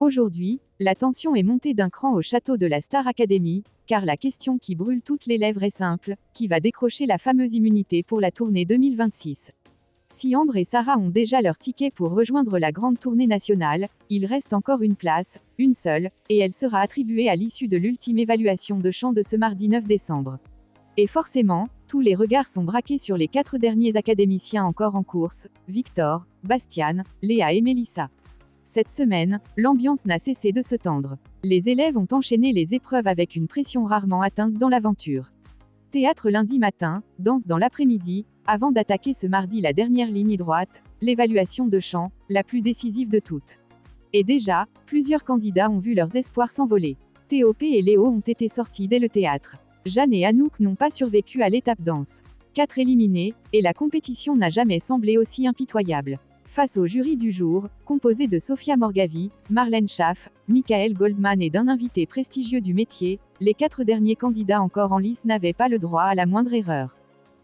Aujourd'hui, la tension est montée d'un cran au château de la Star Academy, car la question qui brûle toutes les lèvres est simple, qui va décrocher la fameuse immunité pour la tournée 2026? Si Ambre et Sarah ont déjà leur ticket pour rejoindre la grande tournée nationale, il reste encore une place, une seule, et elle sera attribuée à l'issue de l'ultime évaluation de chant de ce mardi 9 décembre. Et forcément, tous les regards sont braqués sur les 4 derniers académiciens encore en course, Victor, Bastian, Léa et Mélissa. Cette semaine, l'ambiance n'a cessé de se tendre. Les élèves ont enchaîné les épreuves avec une pression rarement atteinte dans l'aventure. Théâtre lundi matin, danse dans l'après-midi, avant d'attaquer ce mardi la dernière ligne droite, l'évaluation de chant, la plus décisive de toutes. Et déjà, plusieurs candidats ont vu leurs espoirs s'envoler. Théo et Léo ont été sortis dès le théâtre. Jeanne et Anouk n'ont pas survécu à l'étape danse. 4 éliminés, et la compétition n'a jamais semblé aussi impitoyable. Face au jury du jour, composé de Sophia Morgavi, Marlène Schaff, Michael Goldman et d'un invité prestigieux du métier, les 4 derniers candidats encore en lice n'avaient pas le droit à la moindre erreur.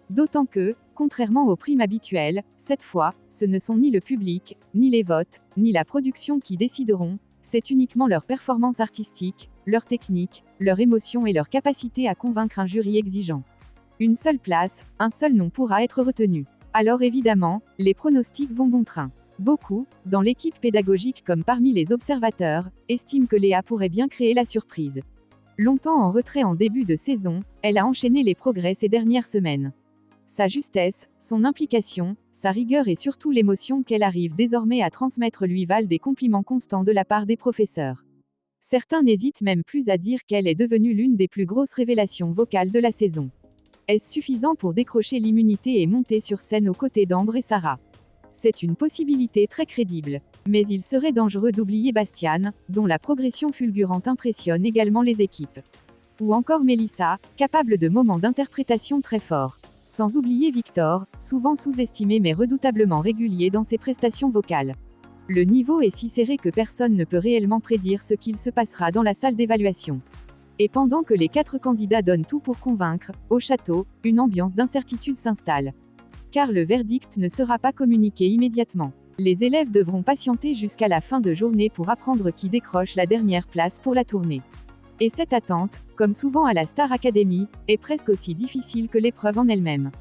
D'autant que, contrairement aux primes habituelles, cette fois, ce ne sont ni le public, ni les votes, ni la production qui décideront, c'est uniquement leur performance artistique, leur technique, leur émotion et leur capacité à convaincre un jury exigeant. Une seule place, un seul nom pourra être retenu. Alors évidemment, les pronostics vont bon train. Beaucoup, dans l'équipe pédagogique comme parmi les observateurs, estiment que Léa pourrait bien créer la surprise. Longtemps en retrait en début de saison, elle a enchaîné les progrès ces dernières semaines. Sa justesse, son implication, sa rigueur et surtout l'émotion qu'elle arrive désormais à transmettre lui valent des compliments constants de la part des professeurs. Certains n'hésitent même plus à dire qu'elle est devenue l'une des plus grosses révélations vocales de la saison. Est-ce suffisant pour décrocher l'immunité et monter sur scène aux côtés d'Ambre et Sarah? C'est une possibilité très crédible. Mais il serait dangereux d'oublier Bastian, dont la progression fulgurante impressionne également les équipes. Ou encore Mélissa, capable de moments d'interprétation très forts. Sans oublier Victor, souvent sous-estimé mais redoutablement régulier dans ses prestations vocales. Le niveau est si serré que personne ne peut réellement prédire ce qu'il se passera dans la salle d'évaluation. Et pendant que les 4 candidats donnent tout pour convaincre, au château, une ambiance d'incertitude s'installe. Car le verdict ne sera pas communiqué immédiatement. Les élèves devront patienter jusqu'à la fin de journée pour apprendre qui décroche la dernière place pour la tournée. Et cette attente, comme souvent à la Star Academy, est presque aussi difficile que l'épreuve en elle-même.